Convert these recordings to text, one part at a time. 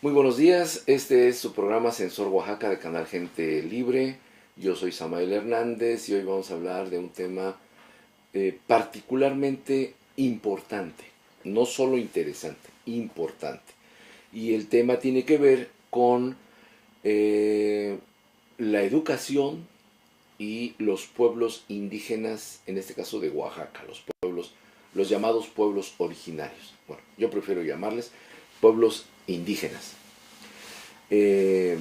Muy buenos días, este es su programa Sensor Oaxaca de Canal Gente Libre. Yo soy Samael Hernández y hoy vamos a hablar de un tema particularmente importante, no solo interesante, importante. Y el tema tiene que ver con la educación y los pueblos indígenas, en este caso de Oaxaca, los llamados pueblos originarios. Bueno, yo prefiero llamarles pueblos indígenas. Eh,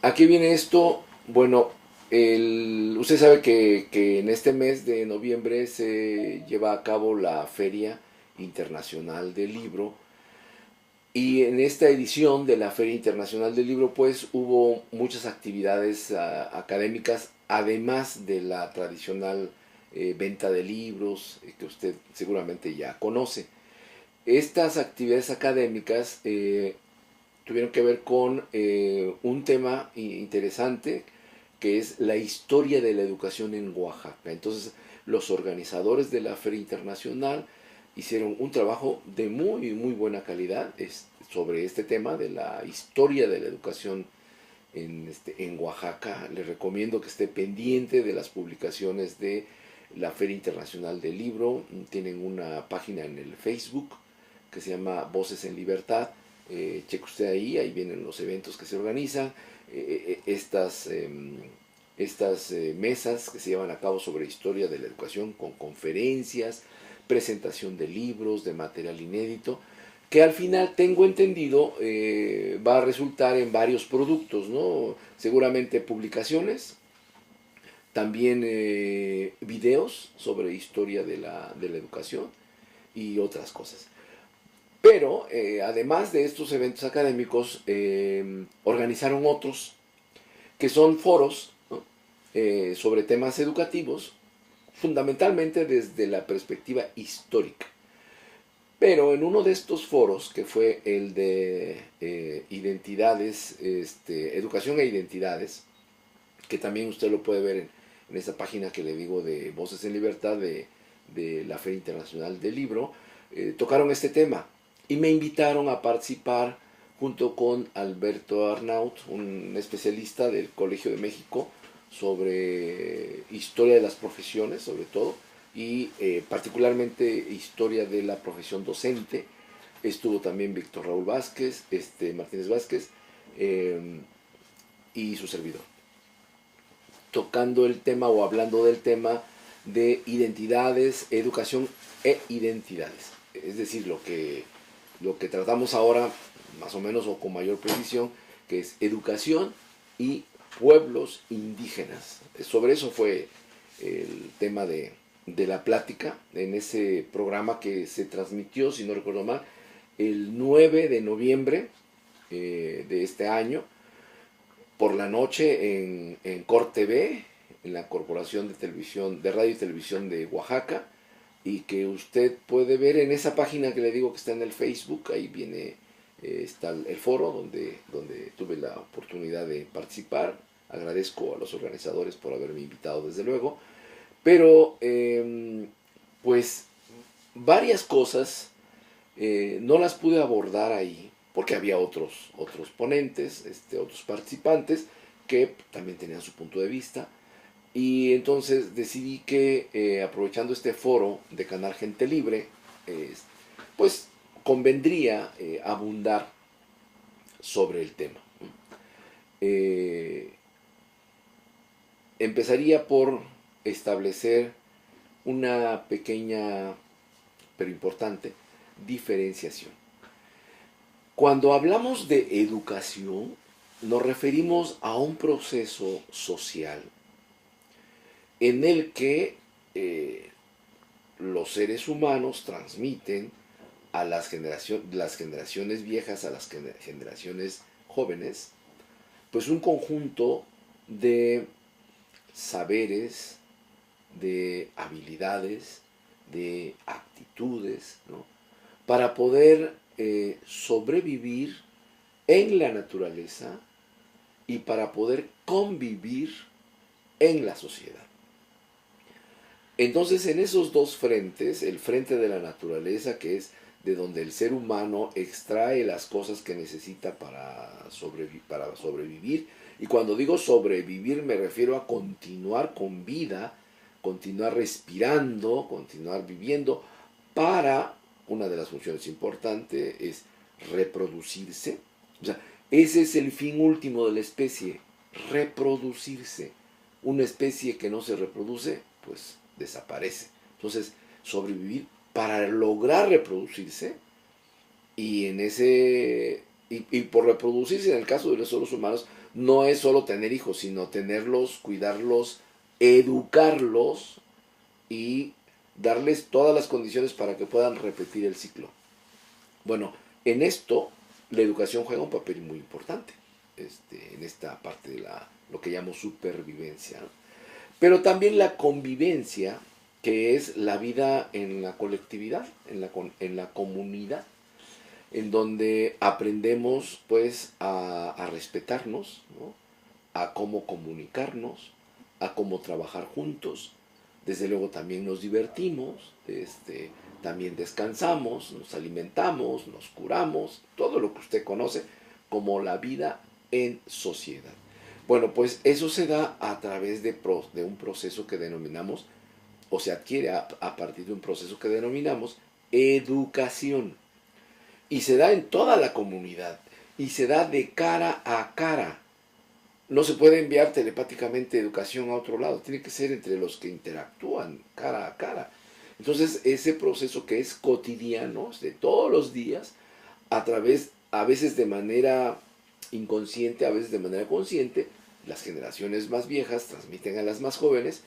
¿A qué viene esto? Bueno, usted sabe que en este mes de noviembre se lleva a cabo la Feria Internacional del Libro y en esta edición de la Feria Internacional del Libro pues hubo muchas actividades académicas además de la tradicional venta de libros que usted seguramente ya conoce. Estas actividades académicas tuvieron que ver con un tema interesante que es la historia de la educación en Oaxaca. Entonces, los organizadores de la Feria Internacional hicieron un trabajo de muy buena calidad sobre este tema de la historia de la educación en Oaxaca. Les recomiendo que esté pendiente de las publicaciones de la Feria Internacional del Libro. Tienen una página en el Facebook que se llama Voces en Libertad. Cheque usted ahí vienen los eventos que se organizan, estas mesas que se llevan a cabo sobre historia de la educación con conferencias, presentación de libros, de material inédito, que al final tengo entendido va a resultar en varios productos, ¿no? Seguramente publicaciones, también videos sobre historia de la educación y otras cosas. Pero además de estos eventos académicos, organizaron otros que son foros, ¿no? Sobre temas educativos, fundamentalmente desde la perspectiva histórica. Pero en uno de estos foros, que fue el de identidades, educación e identidades, que también usted lo puede ver en esa página que le digo de Voces en Libertad de la Feria Internacional del Libro, tocaron este tema y me invitaron a participar junto con Alberto Arnaut, un especialista del Colegio de México sobre historia de las profesiones, sobre todo, y particularmente historia de la profesión docente. Estuvo también Víctor Raúl Vázquez, Martínez Vázquez, eh, y su servidor, tocando el tema o hablando del tema de identidades, educación e identidades. Es decir, lo que tratamos ahora, más o menos o con mayor precisión, que es educación y pueblos indígenas. Sobre eso fue el tema de la plática en ese programa que se transmitió, si no recuerdo mal, el 9 de noviembre de este año, por la noche en Cor TV, en la Corporación de Televisión, de Radio y Televisión de Oaxaca, y que usted puede ver en esa página que le digo que está en el Facebook. Ahí viene, está el foro donde tuve la oportunidad de participar. Agradezco a los organizadores por haberme invitado, desde luego. Pero, pues, varias cosas no las pude abordar ahí porque había otros ponentes, otros participantes que también tenían su punto de vista. Y entonces decidí que aprovechando este foro de Canal Gente Libre, pues convendría abundar sobre el tema. Eh, Empezaría por establecer una pequeña pero importante diferenciación. Cuando hablamos de educación, nos referimos a un proceso social en el que los seres humanos transmiten a las generaciones viejas, a las generaciones jóvenes, pues un conjunto de saberes, de habilidades, de actitudes, ¿no? Para poder sobrevivir en la naturaleza y para poder convivir en la sociedad. Entonces, en esos dos frentes, el frente de la naturaleza, que es de donde el ser humano extrae las cosas que necesita para sobrevivir. Y cuando digo sobrevivir me refiero a continuar con vida, continuar respirando, continuar viviendo, para, una de las funciones importantes es reproducirse. O sea, ese es el fin último de la especie, reproducirse. Una especie que no se reproduce, pues desaparece. Entonces, sobrevivir para lograr reproducirse, y en ese y por reproducirse en el caso de los seres humanos no es solo tener hijos, sino tenerlos, cuidarlos, educarlos y darles todas las condiciones para que puedan repetir el ciclo. Bueno, en esto la educación juega un papel muy importante, en esta parte de lo que llamo supervivencia, ¿no? Pero también la convivencia, que es la vida en la colectividad, en la comunidad, en donde aprendemos pues a respetarnos, ¿no? A cómo comunicarnos, a cómo trabajar juntos. Desde luego también nos divertimos, también descansamos, nos alimentamos, nos curamos, todo lo que usted conoce como la vida en sociedad. Bueno, pues eso se da a través de un proceso que denominamos, o se adquiere a partir de un proceso que denominamos educación. Y se da en toda la comunidad, y se da de cara a cara. No se puede enviar telepáticamente educación a otro lado, tiene que ser entre los que interactúan cara a cara. Entonces, ese proceso que es cotidiano, de todos los días, a través, a veces de manera inconsciente, a veces de manera consciente, las generaciones más viejas transmiten a las más jóvenes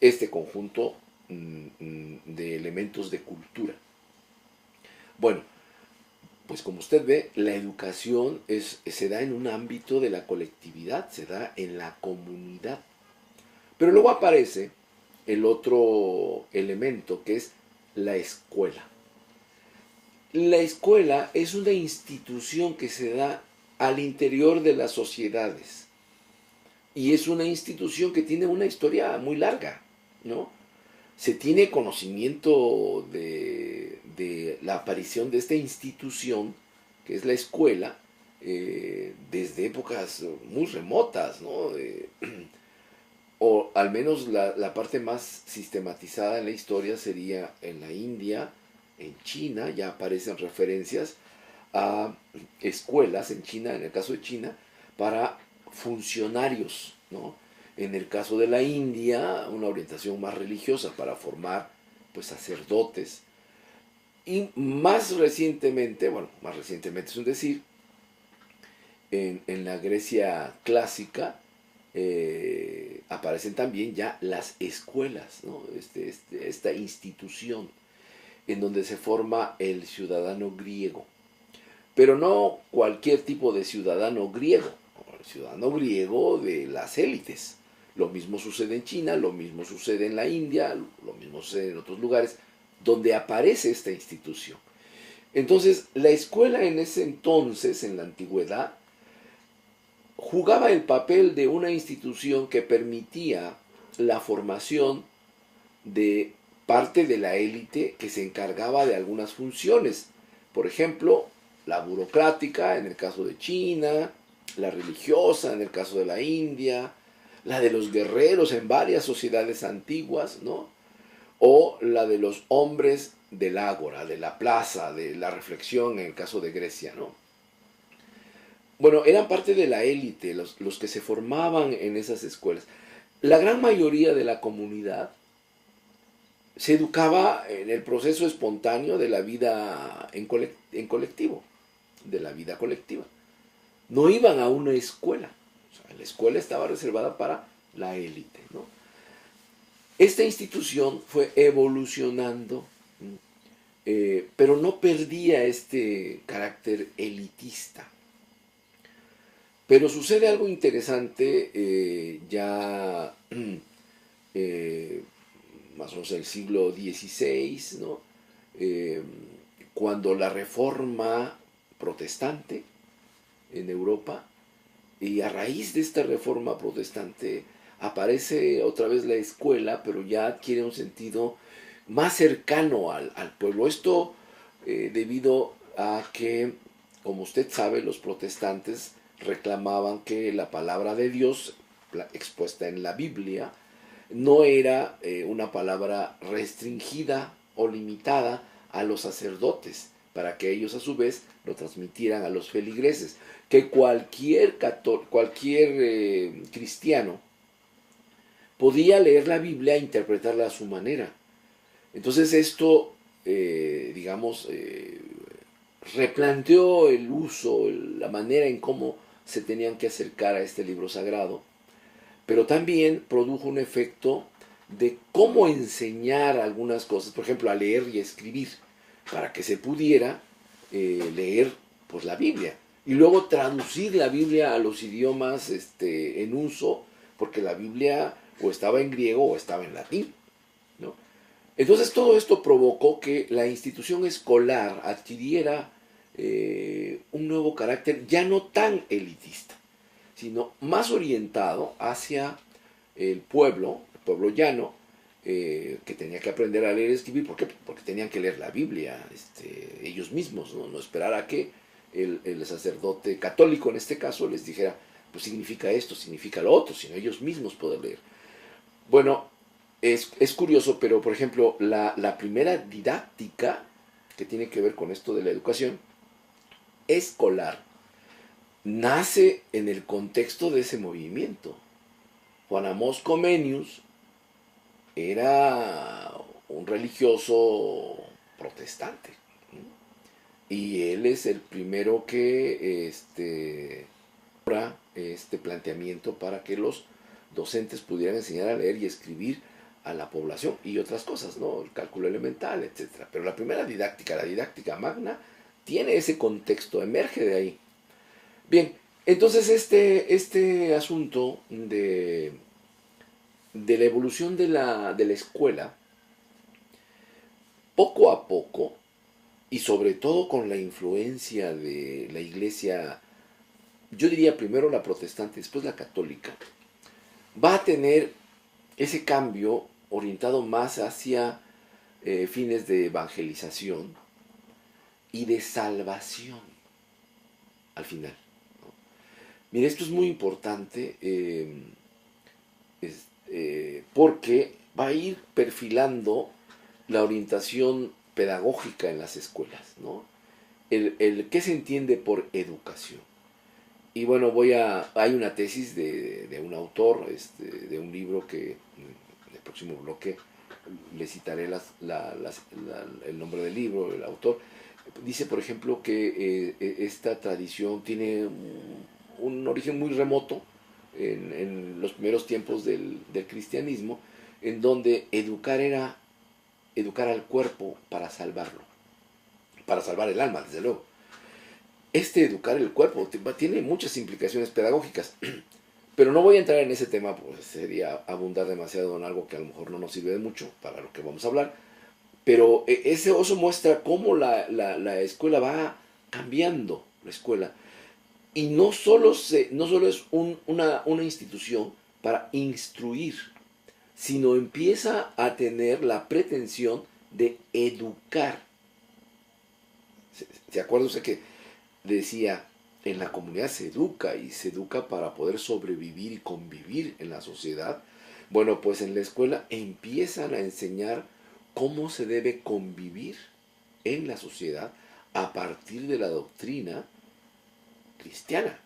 este conjunto de elementos de cultura. Bueno, pues como usted ve, la educación se da en un ámbito de la colectividad, se da en la comunidad. Pero luego aparece el otro elemento, que es la escuela. La escuela es una institución que se da al interior de las sociedades. Y es una institución que tiene una historia muy larga, ¿no? Se tiene conocimiento de la aparición de esta institución, que es la escuela, desde épocas muy remotas, ¿no? O al menos la parte más sistematizada en la historia sería en la India, en China, ya aparecen referencias a escuelas en China, en el caso de China, para funcionarios, ¿no? En el caso de la India, una orientación más religiosa para formar pues sacerdotes. Y más recientemente, bueno, más recientemente es un decir, en la Grecia clásica aparecen también ya las escuelas, ¿no? Esta institución en donde se forma el ciudadano griego. Pero no cualquier tipo de ciudadano griego, el ciudadano griego de las élites. Lo mismo sucede en China, lo mismo sucede en la India, lo mismo sucede en otros lugares donde aparece esta institución. Entonces, la escuela en ese entonces, en la antigüedad, jugaba el papel de una institución que permitía la formación de parte de la élite que se encargaba de algunas funciones. Por ejemplo, la burocrática en el caso de China, la religiosa en el caso de la India, la de los guerreros en varias sociedades antiguas, ¿no? O la de los hombres del ágora, de la plaza, de la reflexión en el caso de Grecia, ¿no? Bueno, eran parte de la élite, los que se formaban en esas escuelas. La gran mayoría de la comunidad se educaba en el proceso espontáneo de la vida en colectivo, de la vida colectiva. No iban a una escuela. O sea, la escuela estaba reservada para la élite, ¿no? Esta institución fue evolucionando, pero no perdía este carácter elitista. Pero sucede algo interesante ya más o menos en el siglo XVI, ¿no? Cuando la reforma protestante en Europa, y a raíz de esta reforma protestante aparece otra vez la escuela, pero ya adquiere un sentido más cercano al pueblo. Esto debido a que, como usted sabe, los protestantes reclamaban que la palabra de Dios, expuesta en la Biblia, no era una palabra restringida o limitada a los sacerdotes, para que ellos a su vez lo transmitieran a los feligreses, que cualquier cristiano podía leer la Biblia e interpretarla a su manera. Entonces esto, replanteó el uso, la manera en cómo se tenían que acercar a este libro sagrado, pero también produjo un efecto de cómo enseñar algunas cosas, por ejemplo, a leer y a escribir, para que se pudiera leer pues, la Biblia. Y luego traducir la Biblia a los idiomas en uso, porque la Biblia o estaba en griego o estaba en latín, ¿no? Entonces todo esto provocó que la institución escolar adquiriera un nuevo carácter ya no tan elitista, sino más orientado hacia el pueblo llano, que tenía que aprender a leer y escribir. ¿Por qué? Porque tenían que leer la Biblia ellos mismos, no esperar a que el sacerdote católico en este caso les dijera, pues significa esto, significa lo otro, sino ellos mismos poder leer. Bueno, es curioso, pero por ejemplo, la primera didáctica que tiene que ver con esto de la educación escolar nace en el contexto de ese movimiento. Juan Amós Comenius era un religioso protestante, y él es el primero que logra este planteamiento para que los docentes pudieran enseñar a leer y escribir a la población y otras cosas, ¿no? El cálculo elemental, etcétera. Pero la primera didáctica, la didáctica magna, tiene ese contexto, emerge de ahí. Bien, entonces este asunto de la evolución de la escuela, poco a poco, y sobre todo con la influencia de la iglesia, yo diría primero la protestante, después la católica, va a tener ese cambio orientado más hacia fines de evangelización y de salvación al final. Mire, esto es muy importante porque va a ir perfilando la orientación pedagógica en las escuelas, ¿no? ¿Qué se entiende por educación? Y bueno, hay una tesis de un autor, de un libro que en el próximo bloque le citaré el nombre del libro, el autor. Dice, por ejemplo, que esta tradición tiene un origen muy remoto en los primeros tiempos del cristianismo, en donde educar era educar al cuerpo para salvarlo, para salvar el alma, desde luego. Educar el cuerpo tiene muchas implicaciones pedagógicas, pero no voy a entrar en ese tema, pues sería abundar demasiado en algo que a lo mejor no nos sirve de mucho para lo que vamos a hablar. Pero eso muestra cómo la escuela va cambiando, la escuela. Y no solo es una institución para instruir, sino empieza a tener la pretensión de educar. ¿Se acuerda usted que decía, en la comunidad se educa, y se educa para poder sobrevivir y convivir en la sociedad? Bueno, pues en la escuela empiezan a enseñar cómo se debe convivir en la sociedad a partir de la doctrina cristiana.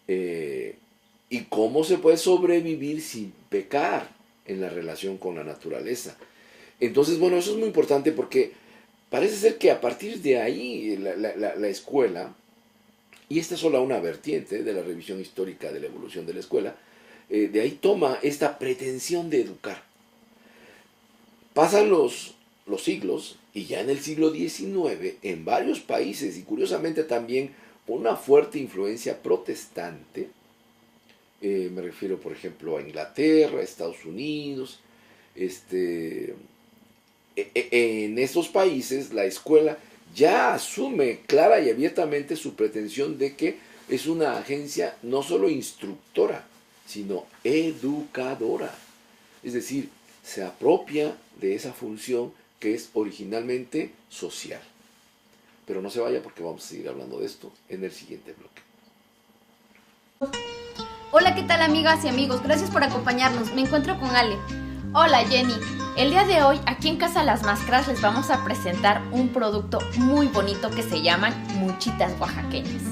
Y cómo se puede sobrevivir sin pecar en la relación con la naturaleza. Entonces, bueno, eso es muy importante porque parece ser que a partir de ahí la escuela, y esta es solo una vertiente de la revisión histórica de la evolución de la escuela, de ahí toma esta pretensión de educar. Pasan los siglos, y ya en el siglo XIX, en varios países, y curiosamente también una fuerte influencia protestante, me refiero por ejemplo a Inglaterra, Estados Unidos, en estos países la escuela ya asume clara y abiertamente su pretensión de que es una agencia no solo instructora, sino educadora. Es decir, se apropia de esa función que es originalmente social. Pero no se vaya porque vamos a seguir hablando de esto en el siguiente bloque. Hola, ¿qué tal amigas y amigos? Gracias por acompañarnos. Me encuentro con Ale. Hola Jenny, el día de hoy aquí en Casa Las Máscaras les vamos a presentar un producto muy bonito que se llaman muchitas oaxaqueñas.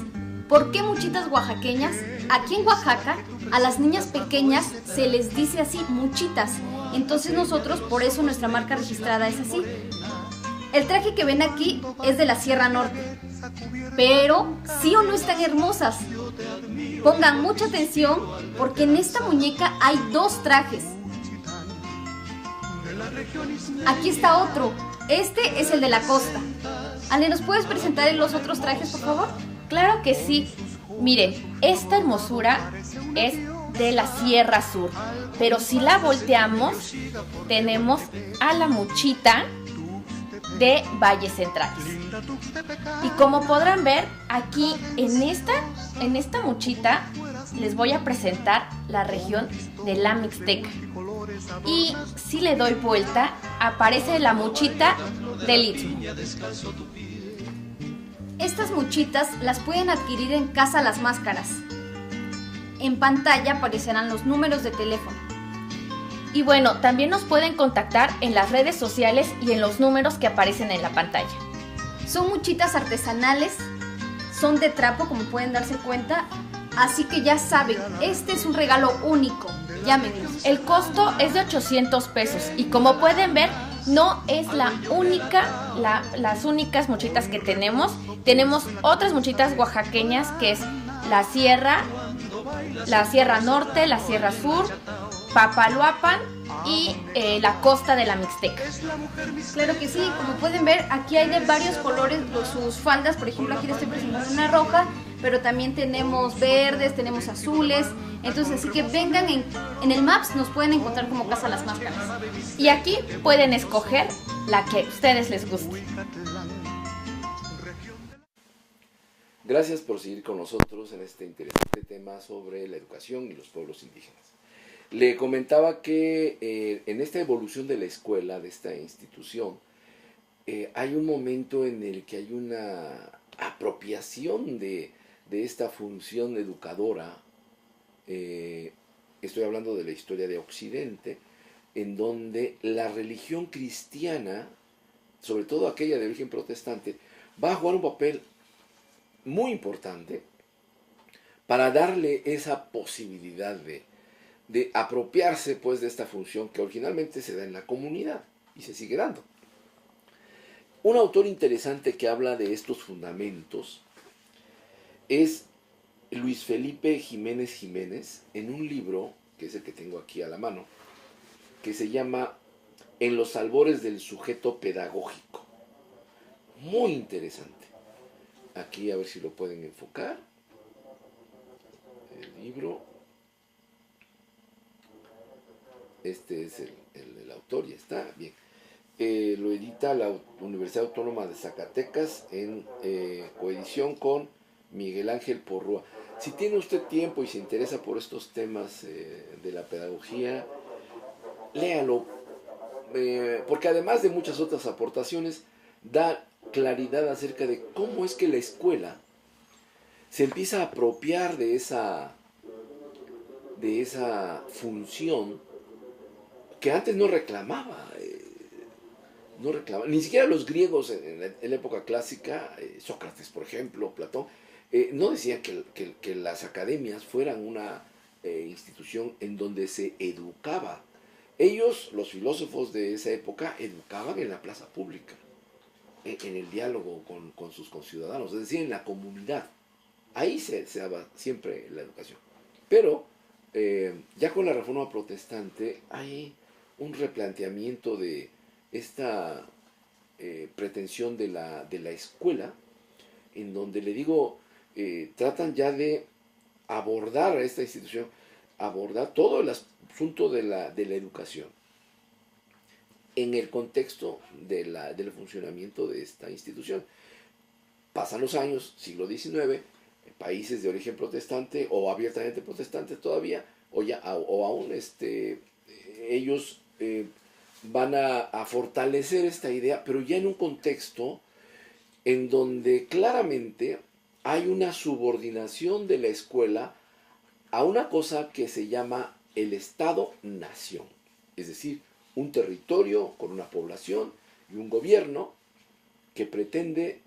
¿Por qué muchitas oaxaqueñas? Aquí en Oaxaca a las niñas pequeñas se les dice así, muchitas. Entonces nosotros, por eso nuestra marca registrada es así. El traje que ven aquí es de la Sierra Norte. Pero, ¿sí o no están hermosas? Pongan mucha atención porque en esta muñeca hay dos trajes. Aquí está otro. Este es el de la costa. Ale, ¿nos puedes presentar los otros trajes, por favor? Claro que sí. Miren, esta hermosura es de la Sierra Sur. Pero si la volteamos, tenemos a la muchita de Valles Centrales. Y como podrán ver, aquí en esta muchita les voy a presentar la región de la Mixteca. Y si le doy vuelta, aparece la muchita del Istmo. Estas muchitas las pueden adquirir en Casa Las Máscaras. En pantalla aparecerán los números de teléfono. Y bueno, también nos pueden contactar en las redes sociales y en los números que aparecen en la pantalla. Son muchitas artesanales, son de trapo, como pueden darse cuenta, así que ya saben, este es un regalo único. Llámenos. El costo es de 800 pesos y como pueden ver, no es las únicas muchitas que tenemos. Tenemos otras muchitas oaxaqueñas que es la Sierra Norte, la Sierra Sur, Papaloapan y la costa de la Mixteca. Claro que sí, como pueden ver, aquí hay de varios colores sus faldas. Por ejemplo, aquí les estoy presentando una roja, pero también tenemos verdes, tenemos azules. Entonces, así que vengan en el Maps, nos pueden encontrar como Casa Las Máscaras. Y aquí pueden escoger la que a ustedes les guste. Gracias por seguir con nosotros en este interesante tema sobre la educación y los pueblos indígenas. Le comentaba que en esta evolución de la escuela, de esta institución, hay un momento en el que hay una apropiación de esta función educadora. Estoy hablando de la historia de Occidente, en donde la religión cristiana, sobre todo aquella de origen protestante, va a jugar un papel muy importante para darle esa posibilidad de apropiarse pues de esta función que originalmente se da en la comunidad y se sigue dando. Un autor interesante que habla de estos fundamentos es Luis Felipe Jiménez Jiménez, en un libro, que es el que tengo aquí a la mano, que se llama En los albores del sujeto pedagógico. Muy interesante. Aquí a ver si lo pueden enfocar. El libro. Este es el autor, ya está, bien. Lo edita la Universidad Autónoma de Zacatecas en coedición con Miguel Ángel Porrúa. Si tiene usted tiempo y se interesa por estos temas de la pedagogía, léalo, porque además de muchas otras aportaciones, da claridad acerca de cómo es que la escuela se empieza a apropiar de esa función que antes no reclamaba. Ni siquiera los griegos en la época clásica, Sócrates por ejemplo, Platón, no decían que las academias fueran una institución en donde se educaba. Ellos, los filósofos de esa época, educaban en la plaza pública, en el diálogo con sus conciudadanos, es decir, en la comunidad. Ahí se daba siempre la educación. Pero ya con la Reforma Protestante hay un replanteamiento de esta pretensión de la escuela, en donde le digo, tratan ya de abordar a esta institución, abordar todo el asunto de la educación en el contexto del funcionamiento de esta institución. Pasan los años, siglo XIX, países de origen protestante o abiertamente protestantes todavía, o aún ellos van a fortalecer esta idea, pero ya en un contexto en donde claramente hay una subordinación de la escuela a una cosa que se llama el Estado-Nación, es decir, un territorio con una población y un gobierno que pretende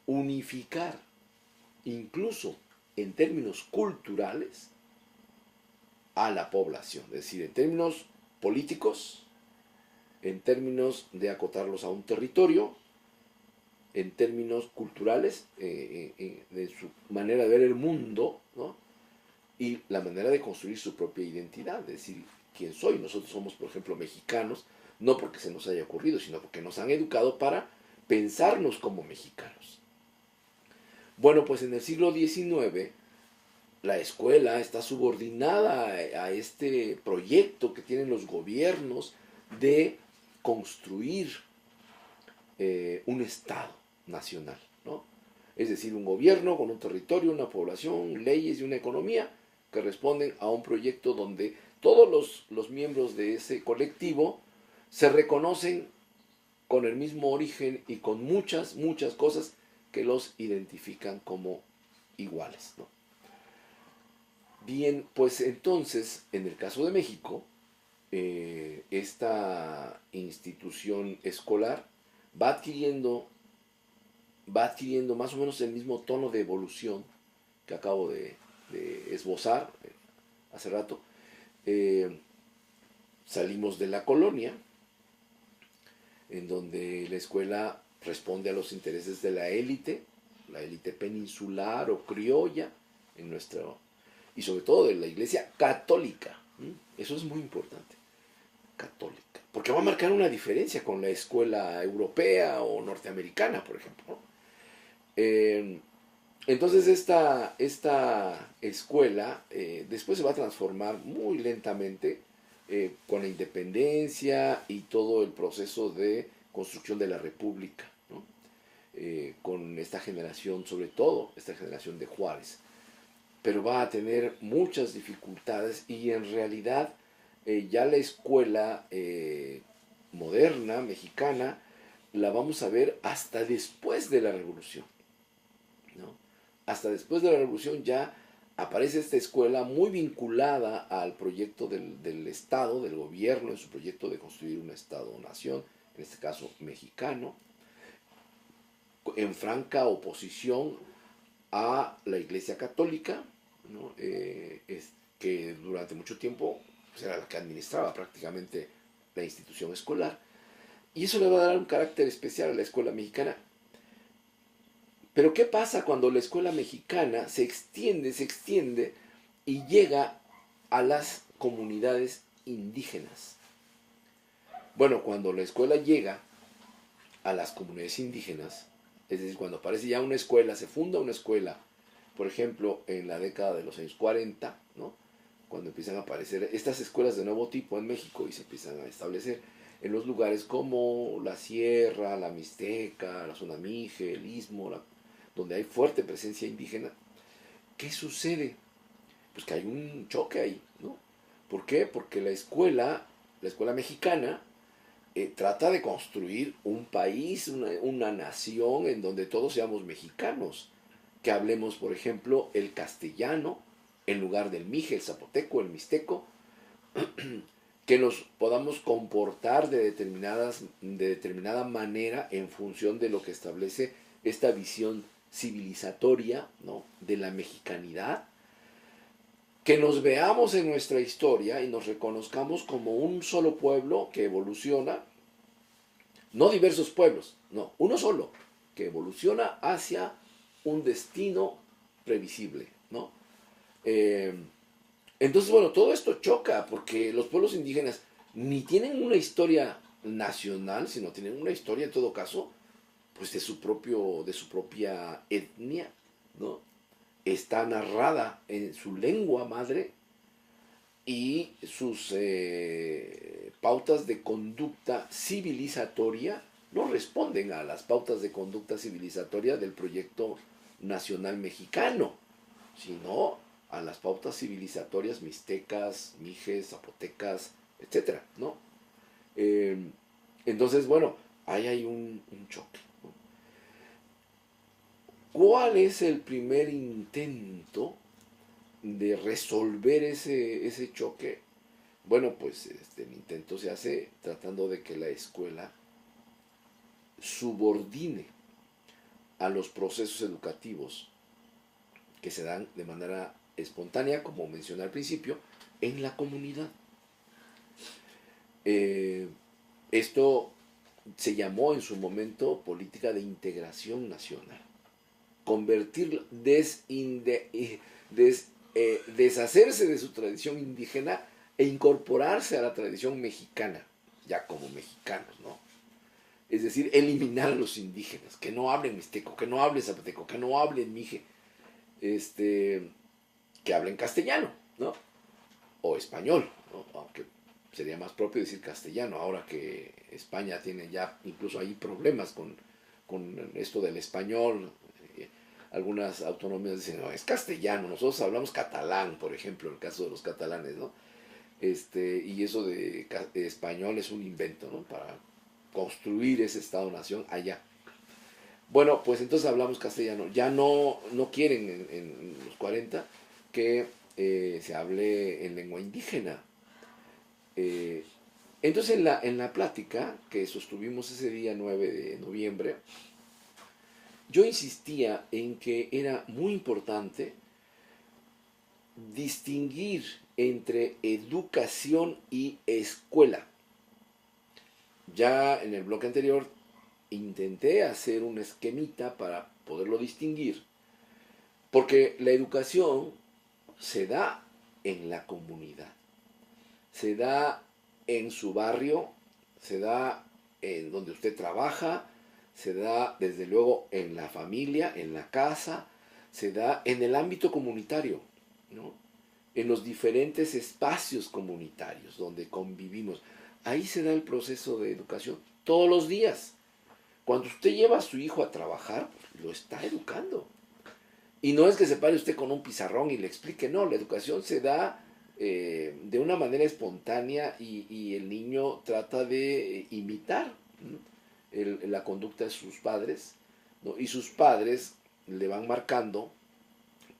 unificar, incluso en términos culturales, a la población, es decir, en términos políticos, en términos de acotarlos a un territorio, en términos culturales, de su manera de ver el mundo, ¿no? Y la manera de construir su propia identidad, es decir, quién soy. Nosotros somos, por ejemplo, mexicanos, no porque se nos haya ocurrido, sino porque nos han educado para pensarnos como mexicanos. Bueno, pues en el siglo XIX, la escuela está subordinada a este proyecto que tienen los gobiernos de construir un Estado nacional, ¿no? Es decir, un gobierno con un territorio, una población, leyes y una economía que responden a un proyecto donde todos los miembros de ese colectivo se reconocen con el mismo origen y con muchas cosas que los identifican como iguales, ¿no? Bien, pues entonces, en el caso de México, esta institución escolar va adquiriendo más o menos el mismo tono de evolución que acabo de esbozar hace rato. Salimos de la colonia, en donde la escuela responde a los intereses de la élite peninsular o criolla, y sobre todo de la iglesia católica. Eso es muy importante, católica, porque va a marcar una diferencia con la escuela europea o norteamericana, por ejemplo, ¿no? Entonces esta escuela después se va a transformar muy lentamente con la independencia y todo el proceso de construcción de la república, ¿no? Con esta generación, sobre todo esta generación de Juárez, pero va a tener muchas dificultades y en realidad ya la escuela moderna, mexicana, la vamos a ver hasta después de la Revolución, ¿no? Hasta después de la Revolución ya aparece esta escuela muy vinculada al proyecto del Estado, del gobierno, en su proyecto de construir un Estado-nación, en este caso mexicano, en franca oposición a la Iglesia Católica, ¿no? Que durante mucho tiempo pues, era la que administraba prácticamente la institución escolar. Y eso le va a dar un carácter especial a la escuela mexicana. Pero ¿qué pasa cuando la escuela mexicana se extiende y llega a las comunidades indígenas? Bueno, cuando la escuela llega a las comunidades indígenas, es decir, cuando aparece ya una escuela, se funda una escuela, por ejemplo, en la década de los años 40, ¿no? Cuando empiezan a aparecer estas escuelas de nuevo tipo en México y se empiezan a establecer en los lugares como la Sierra, la Mixteca, la zona Mije, el Istmo, donde hay fuerte presencia indígena, ¿qué sucede? Pues que hay un choque ahí, ¿no? ¿Por qué? Porque la escuela mexicana, trata de construir un país, una nación en donde todos seamos mexicanos, que hablemos, por ejemplo, el castellano en lugar del mije, el zapoteco, el mixteco, que nos podamos comportar de determinada manera en función de lo que establece esta visión civilizatoria, ¿no? De la mexicanidad, que nos veamos en nuestra historia y nos reconozcamos como un solo pueblo que evoluciona, no diversos pueblos, no, uno solo, que evoluciona hacia un destino previsible, ¿no? Entonces, bueno, todo esto choca porque los pueblos indígenas ni tienen una historia nacional, sino tienen una historia, en todo caso, pues de su propia etnia, ¿no? Está narrada en su lengua madre y sus pautas de conducta civilizatoria no responden a las pautas de conducta civilizatoria del proyecto nacional mexicano, sino a las pautas civilizatorias mixtecas, mijes, zapotecas, etcétera, ¿no? Entonces, bueno, ahí hay un choque, ¿no? ¿Cuál es el primer intento de resolver ese choque? Bueno, pues el intento se hace tratando de que la escuela subordine a los procesos educativos que se dan de manera espontánea, como mencioné al principio, en la comunidad. Esto se llamó en su momento política de integración nacional. Convertirlo, deshacerse de su tradición indígena e incorporarse a la tradición mexicana, ya como mexicanos, ¿no? Es decir, eliminar a los indígenas, que no hablen mixteco, que no hablen zapoteco, que no hablen mije, que hablen castellano, ¿no? O español, ¿no? Aunque sería más propio decir castellano, ahora que España tiene ya incluso ahí problemas con esto del español. Algunas autonomías dicen, no, es castellano, nosotros hablamos catalán, por ejemplo, en el caso de los catalanes, ¿no? Y eso de español es un invento, ¿no? Para construir ese Estado-nación allá. Bueno, pues entonces hablamos castellano. Ya no quieren en los 40 que se hable en lengua indígena. Entonces en la plática que sostuvimos ese día 9 de noviembre, yo insistía en que era muy importante distinguir entre educación y escuela. Ya en el bloque anterior intenté hacer un esquemita para poderlo distinguir, porque la educación se da en la comunidad, se da en su barrio, se da en donde usted trabaja, se da desde luego en la familia, en la casa, se da en el ámbito comunitario, ¿no? En los diferentes espacios comunitarios donde convivimos. Ahí se da el proceso de educación todos los días. Cuando usted lleva a su hijo a trabajar, lo está educando. Y no es que se pare usted con un pizarrón y le explique, no, la educación se da de una manera espontánea y el niño trata de imitar la conducta de sus padres, ¿no? Y sus padres le van marcando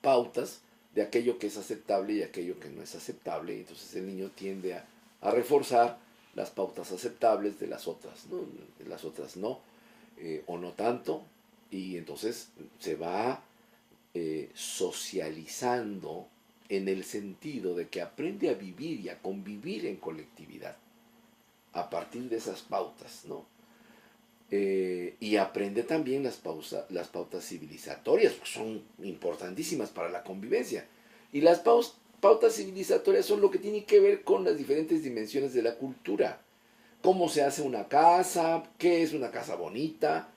pautas de aquello que es aceptable y aquello que no es aceptable. Entonces el niño tiende a reforzar las pautas aceptables de las otras, ¿no? De las otras no, o no tanto, y entonces se va socializando en el sentido de que aprende a vivir y a convivir en colectividad a partir de esas pautas, ¿no? Y aprende también las pautas civilizatorias, que son importantísimas para la convivencia. Y las pautas civilizatorias son lo que tiene que ver con las diferentes dimensiones de la cultura. Cómo se hace una casa, qué es una casa bonita,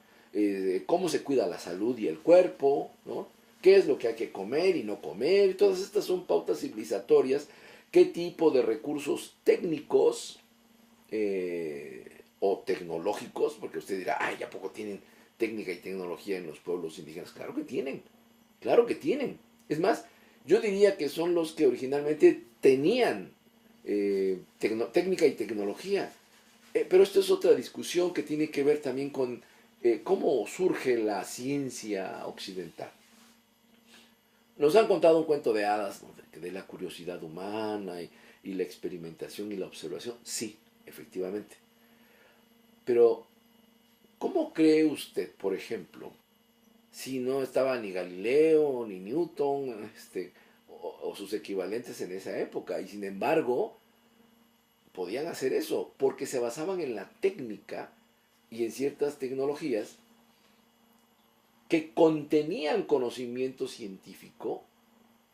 cómo se cuida la salud y el cuerpo, ¿no? Qué es lo que hay que comer y no comer. Todas estas son pautas civilizatorias. Qué tipo de recursos técnicos o tecnológicos, porque usted dirá, ay, ¿a poco tienen técnica y tecnología en los pueblos indígenas? Claro que tienen, claro que tienen. Es más, yo diría que son los que originalmente tenían técnica y tecnología. Pero esto es otra discusión que tiene que ver también con cómo surge la ciencia occidental. Nos han contado un cuento de hadas, ¿no? de la curiosidad humana y la experimentación y la observación. Sí, efectivamente. Pero, ¿cómo cree usted, por ejemplo, si no estaba ni Galileo, ni Newton, o sus equivalentes en esa época? Y sin embargo, podían hacer eso, porque se basaban en la técnica y en ciertas tecnologías que contenían conocimiento científico,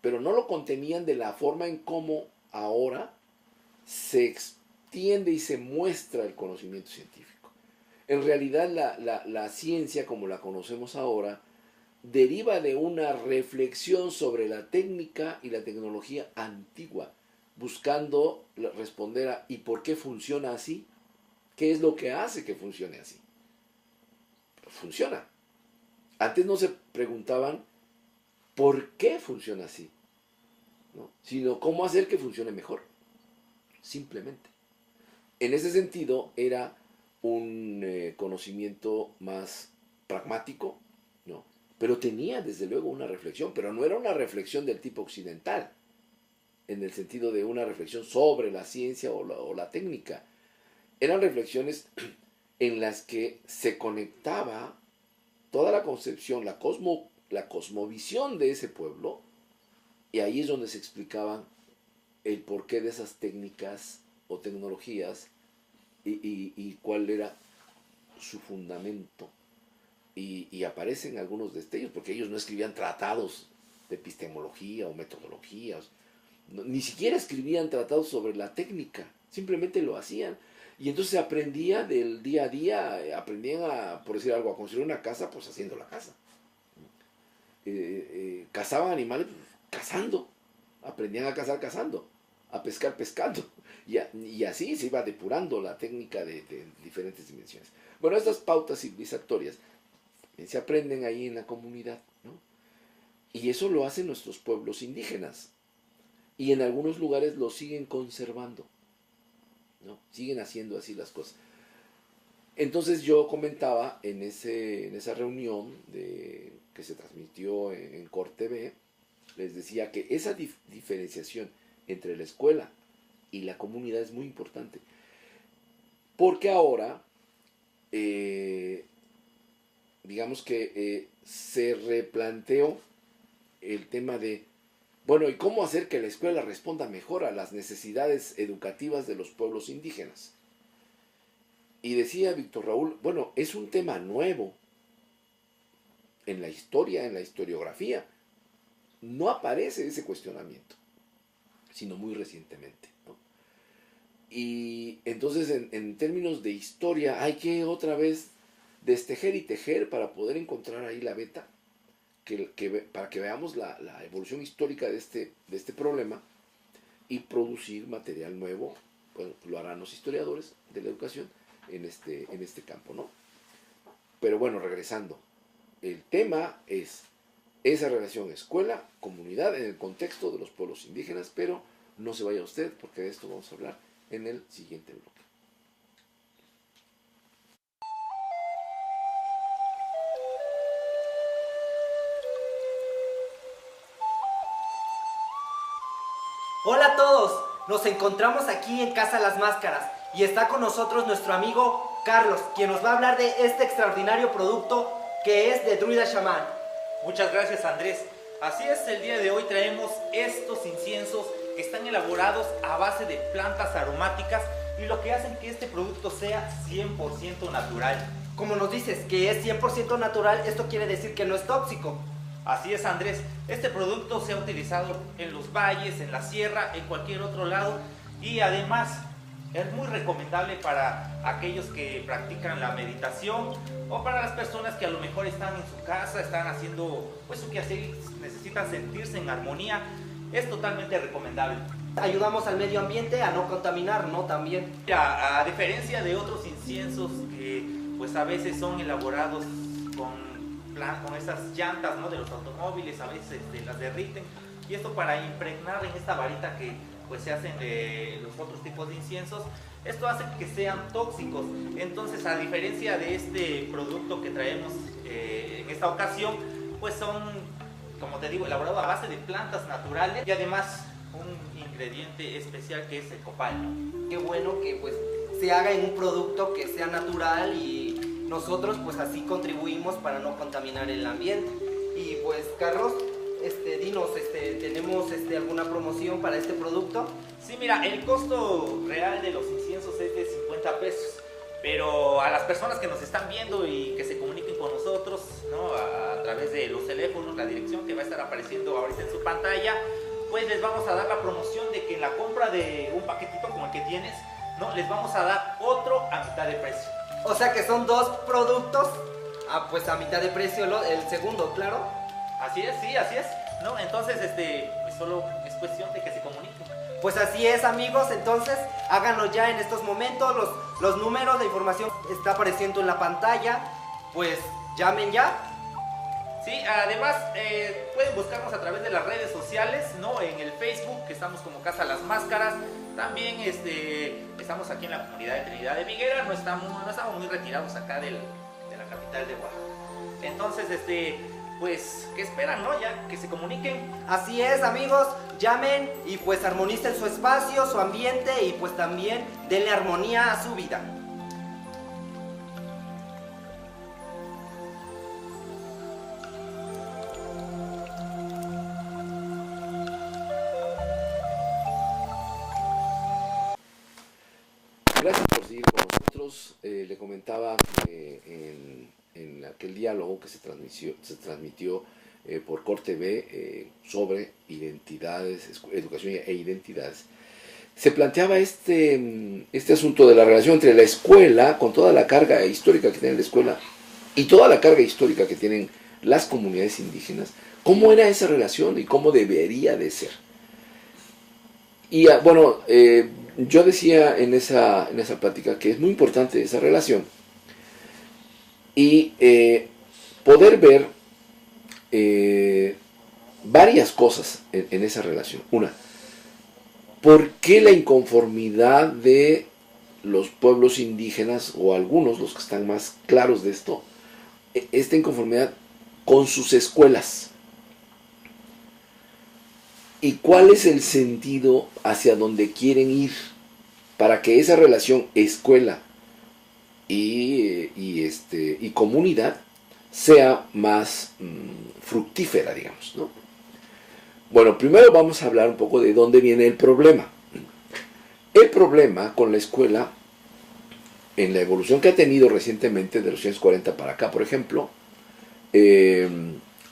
pero no lo contenían de la forma en cómo ahora se extiende y se muestra el conocimiento científico. En realidad la ciencia, como la conocemos ahora, deriva de una reflexión sobre la técnica y la tecnología antigua, buscando responder a ¿y por qué funciona así? ¿Qué es lo que hace que funcione así? Funciona. Antes no se preguntaban por qué funciona así, ¿no? Sino cómo hacer que funcione mejor. Simplemente. En ese sentido era un conocimiento más pragmático, ¿no? pero tenía desde luego una reflexión, pero no era una reflexión del tipo occidental, en el sentido de una reflexión sobre la ciencia o la técnica. Eran reflexiones en las que se conectaba toda la concepción, la cosmovisión de ese pueblo, y ahí es donde se explicaban el porqué de esas técnicas o tecnologías y cuál era su fundamento. Y aparecen algunos destellos, porque ellos no escribían tratados de epistemología o metodología, ni siquiera escribían tratados sobre la técnica, simplemente lo hacían. Y entonces se aprendía del día a día, aprendían a, por decir algo, a construir una casa, pues haciendo la casa. Cazaban animales, pues, cazando. Aprendían a cazar cazando, a pescar pescando. Y así se iba depurando la técnica de diferentes dimensiones. Bueno, estas pautas civilizatorias se aprenden ahí en la comunidad, ¿no? Y eso lo hacen nuestros pueblos indígenas. Y en algunos lugares lo siguen conservando, ¿no? Siguen haciendo así las cosas. Entonces yo comentaba en esa reunión que se transmitió en Cort TV, les decía que esa diferenciación entre la escuela y la comunidad es muy importante. Porque ahora, digamos que se replanteó el tema de, bueno, ¿y cómo hacer que la escuela responda mejor a las necesidades educativas de los pueblos indígenas? Y decía Víctor Raúl, bueno, es un tema nuevo en la historia, en la historiografía. No aparece ese cuestionamiento, sino muy recientemente, ¿no? Y entonces en términos de historia hay que otra vez destejer y tejer para poder encontrar ahí la beta, para que veamos la evolución histórica de este problema y producir material nuevo. Bueno, lo harán los historiadores de la educación en este campo, ¿no? Pero bueno, regresando, el tema es esa relación escuela-comunidad en el contexto de los pueblos indígenas, pero no se vaya usted, porque de esto vamos a hablar en el siguiente bloque. Hola a todos, nos encontramos aquí en Casa Las Máscaras y está con nosotros nuestro amigo Carlos, quien nos va a hablar de este extraordinario producto que es de Druida Shaman. Muchas gracias, Andrés. Así es, el día de hoy traemos estos inciensos que están elaborados a base de plantas aromáticas y lo que hacen que este producto sea 100% natural. Como nos dices que es 100% natural, esto quiere decir que no es tóxico. Así es, Andrés. Este producto se ha utilizado en los valles, en la sierra, en cualquier otro lado y además es muy recomendable para aquellos que practican la meditación o para las personas que a lo mejor están en su casa, están haciendo pues su quehacer, necesitan sentirse en armonía. Es totalmente recomendable. Ayudamos al medio ambiente a no contaminar, ¿no? También. A diferencia de otros inciensos que pues a veces son elaborados con esas llantas, ¿no?, de los automóviles, a veces las derriten, y esto para impregnar en esta varita que pues se hacen de los otros tipos de inciensos, esto hace que sean tóxicos. Entonces, a diferencia de este producto que traemos en esta ocasión, pues son, como te digo, elaborados a base de plantas naturales y además un ingrediente especial que es el copal. Qué bueno que pues se haga en un producto que sea natural y nosotros pues así contribuimos para no contaminar el ambiente. Y pues Carlos, dinos, ¿tenemos alguna promoción para este producto? Sí, mira, el costo real de los inciensos es de 50 pesos, pero a las personas que nos están viendo y que se comuniquen con nosotros, ¿no?, a través de los teléfonos, la dirección que va a estar apareciendo ahorita en su pantalla, pues les vamos a dar la promoción de que en la compra de un paquetito como el que tienes, ¿no?, les vamos a dar otro a mitad de precio. O sea que son dos productos, pues a mitad de precio el segundo, claro. Así es, sí, así es, ¿no? Entonces, pues solo es cuestión de que se comuniquen. Pues así es, amigos, entonces háganlo ya en estos momentos, los números de información está apareciendo en la pantalla, pues llamen ya. Sí, además pueden buscarnos a través de las redes sociales, ¿no? En el Facebook, que estamos como Casa Las Máscaras. También estamos aquí en la comunidad de Trinidad de Viguera, no estamos muy retirados acá de la capital de Oaxaca. Entonces, pues, ¿qué esperan, no? Ya que se comuniquen. Así es, amigos, llamen y pues armonicen su espacio, su ambiente y pues también denle armonía a su vida. Gracias por seguir con nosotros. Le comentaba que en aquel diálogo que se transmitió por Cor TV sobre identidades, educación e identidades, se planteaba este asunto de la relación entre la escuela, con toda la carga histórica que tiene la escuela, y toda la carga histórica que tienen las comunidades indígenas, cómo era esa relación y cómo debería de ser. Y bueno, yo decía en esa plática que es muy importante esa relación y poder ver varias cosas en esa relación. Una, ¿por qué la inconformidad de los pueblos indígenas, o algunos, los que están más claros de esto, esta inconformidad con sus escuelas? ¿Y cuál es el sentido hacia donde quieren ir para que esa relación escuela y comunidad sea más fructífera, digamos, ¿no? Bueno, primero vamos a hablar un poco de dónde viene el problema. El problema con la escuela, en la evolución que ha tenido recientemente, de los años 40 para acá, por ejemplo,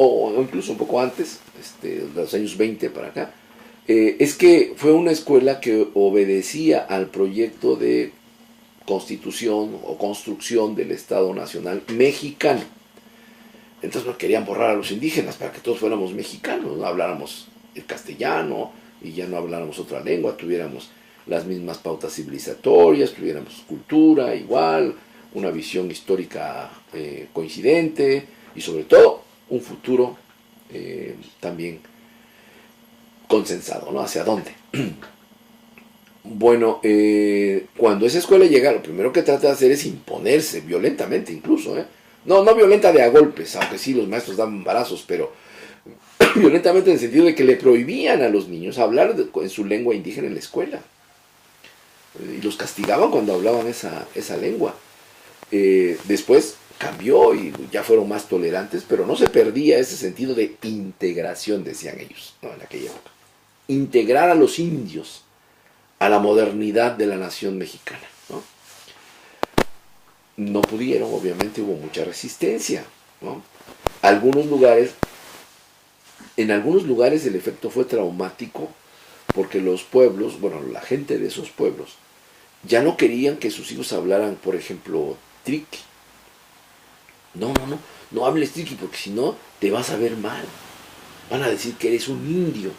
o incluso un poco antes, de los años 20 para acá, es que fue una escuela que obedecía al proyecto de constitución o construcción del Estado Nacional Mexicano. Entonces no querían borrar a los indígenas para que todos fuéramos mexicanos, no habláramos el castellano y ya no habláramos otra lengua, tuviéramos las mismas pautas civilizatorias, tuviéramos cultura igual, una visión histórica coincidente y sobre todo un futuro también consensado, ¿no? ¿Hacia dónde? Bueno, cuando esa escuela llega, lo primero que trata de hacer es imponerse, violentamente incluso, no violenta de a golpes, aunque sí los maestros daban embarazos, pero violentamente en el sentido de que le prohibían a los niños hablar en su lengua indígena en la escuela. Y los castigaban cuando hablaban esa lengua. Después cambió y ya fueron más tolerantes, pero no se perdía ese sentido de integración, decían ellos, ¿no? En aquella época. Integrar a los indios a la modernidad de la nación mexicana, ¿no? No pudieron, obviamente hubo mucha resistencia, ¿no? En algunos lugares el efecto fue traumático porque los pueblos, bueno, la gente de esos pueblos, ya no querían que sus hijos hablaran, por ejemplo, triqui. No hables triqui porque si no te vas a ver mal. Van a decir que eres un indio.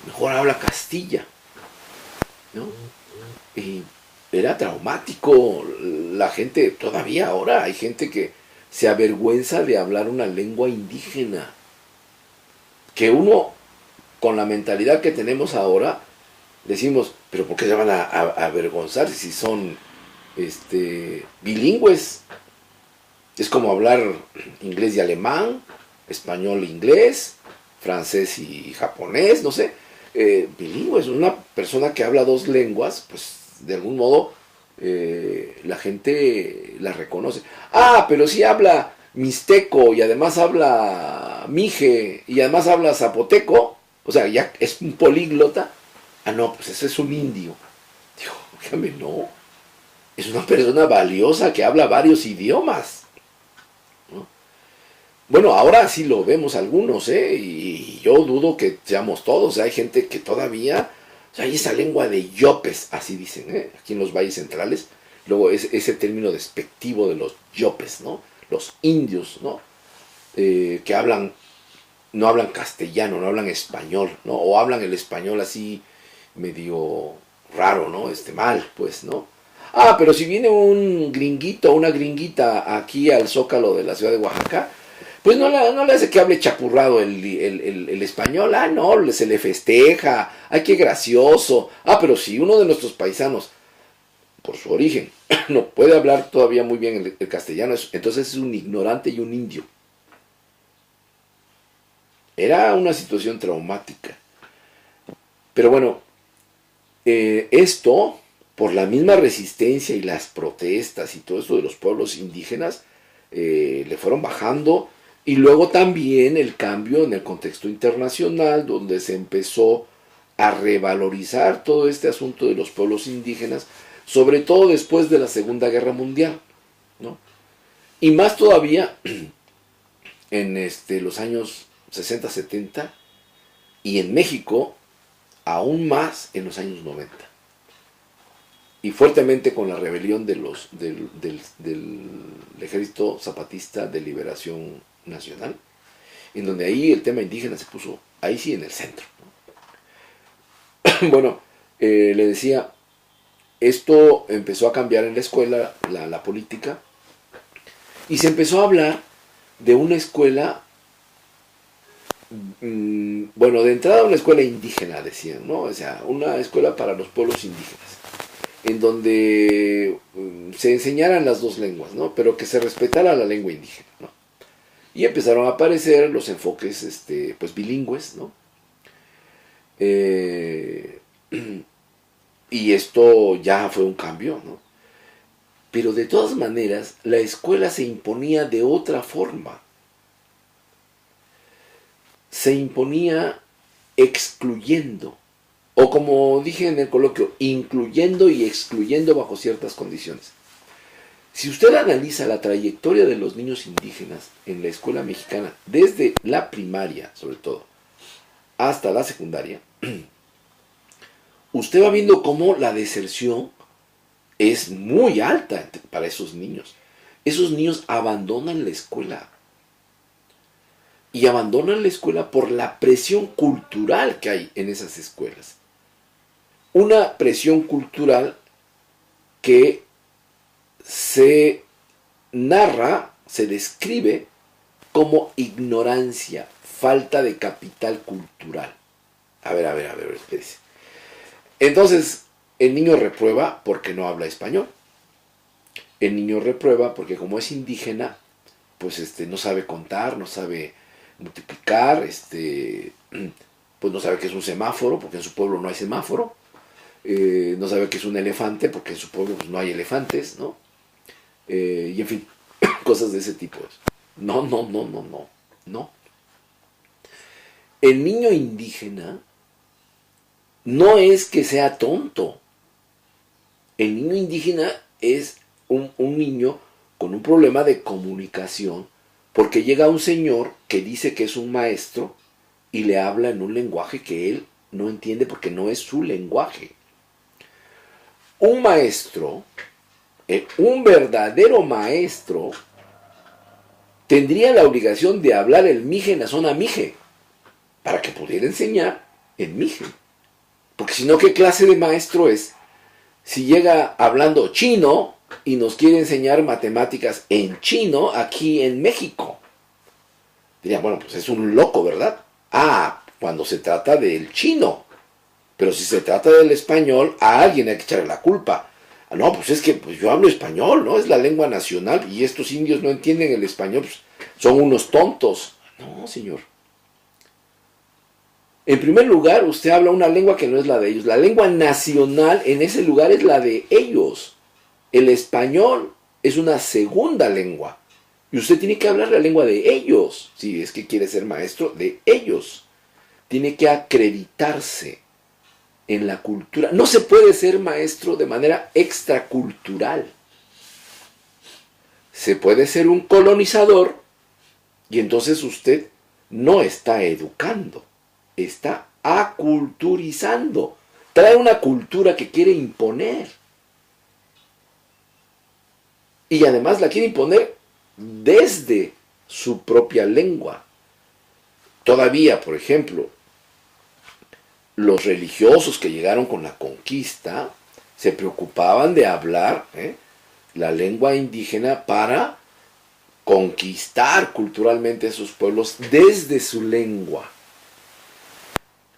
Mejor habla castilla, ¿no? Y era traumático. La gente, todavía ahora hay gente que se avergüenza de hablar una lengua indígena. Que uno, con la mentalidad que tenemos ahora, decimos, pero ¿por qué se van a avergonzar si son bilingües? Es como hablar inglés y alemán, español e inglés, francés y japonés, no sé. Bilingües, una persona que habla dos lenguas, pues de algún modo la gente la reconoce. Ah, pero si habla mixteco y además habla mije y además habla zapoteco, o sea, ya es un políglota. Ah, no, pues ese es un indio. Digo, dígame, no. Es una persona valiosa que habla varios idiomas, ¿no? Bueno, ahora sí lo vemos algunos, y yo dudo que seamos todos. Hay gente que todavía, o sea, hay esa lengua de yopes, así dicen, aquí en los valles centrales. Luego ese término despectivo de los yopes, ¿no? Los indios, ¿no? Que no hablan castellano, no hablan español, ¿no? O hablan el español así medio raro, ¿no? Mal, pues, ¿no? Ah, pero si viene un gringuito o una gringuita aquí al Zócalo de la ciudad de Oaxaca, pues no le hace que hable chapurrado el español. Ah, no, se le festeja. Ay, qué gracioso. Ah, pero si uno de nuestros paisanos, por su origen, no puede hablar todavía muy bien el castellano, entonces es un ignorante y un indio. Era una situación traumática. Pero bueno, esto, por la misma resistencia y las protestas y todo eso de los pueblos indígenas, le fueron bajando. Y luego también el cambio en el contexto internacional, donde se empezó a revalorizar todo este asunto de los pueblos indígenas, sobre todo después de la Segunda Guerra Mundial, ¿no? Y más todavía en los años 60, 70, y en México aún más en los años 90. Y fuertemente con la rebelión del Ejército Zapatista de Liberación Nacional, en donde ahí el tema indígena se puso, ahí sí, en el centro, ¿no? Bueno, le decía, esto empezó a cambiar en la escuela, la política, y se empezó a hablar de una escuela, bueno, de entrada una escuela indígena, decían, ¿no? O sea, una escuela para los pueblos indígenas, en donde se enseñaran las dos lenguas, ¿no? Pero que se respetara la lengua indígena, ¿no? Y empezaron a aparecer los enfoques pues bilingües, ¿no? Y esto ya fue un cambio, ¿no? Pero de todas maneras, la escuela se imponía de otra forma. Se imponía excluyendo, o como dije en el coloquio, incluyendo y excluyendo bajo ciertas condiciones. Si usted analiza la trayectoria de los niños indígenas en la escuela mexicana, desde la primaria sobre todo, hasta la secundaria, usted va viendo cómo la deserción es muy alta para esos niños. Esos niños abandonan la escuela. Y abandonan la escuela por la presión cultural que hay en esas escuelas. Una presión cultural que se narra, se describe como ignorancia, falta de capital cultural. A ver, espérese. Entonces, el niño reprueba porque no habla español. El niño reprueba porque como es indígena, pues no sabe contar, no sabe multiplicar, pues no sabe qué es un semáforo, porque en su pueblo no hay semáforo. No sabe qué es un elefante, porque en su pueblo pues, no hay elefantes, ¿no? Y en fin, cosas de ese tipo. No. El niño indígena no es que sea tonto. El niño indígena es un niño con un problema de comunicación, porque llega un señor que dice que es un maestro y le habla en un lenguaje que él no entiende porque no es su lenguaje. Un maestro, un verdadero maestro, tendría la obligación de hablar el mije en la zona mije, para que pudiera enseñar en mije. Porque si no, ¿qué clase de maestro es? Si llega hablando chino y nos quiere enseñar matemáticas en chino aquí en México. Diría, bueno, pues es un loco, ¿verdad? Cuando se trata del chino. Pero si se trata del español, a alguien hay que echarle la culpa. No, pues es que pues yo hablo español, ¿no? Es la lengua nacional y estos indios no entienden el español, pues son unos tontos. No, señor. En primer lugar, usted habla una lengua que no es la de ellos. La lengua nacional en ese lugar es la de ellos. El español es una segunda lengua. Y usted tiene que hablar la lengua de ellos. Si es que quiere ser maestro de ellos. Tiene que acreditarse en la cultura. No se puede ser maestro de manera extracultural. Se puede ser un colonizador y entonces usted no está educando. Está aculturizando. Trae una cultura que quiere imponer. Y además la quiere imponer desde su propia lengua. Todavía, por ejemplo, los religiosos que llegaron con la conquista se preocupaban de hablar la lengua indígena para conquistar culturalmente esos pueblos desde su lengua.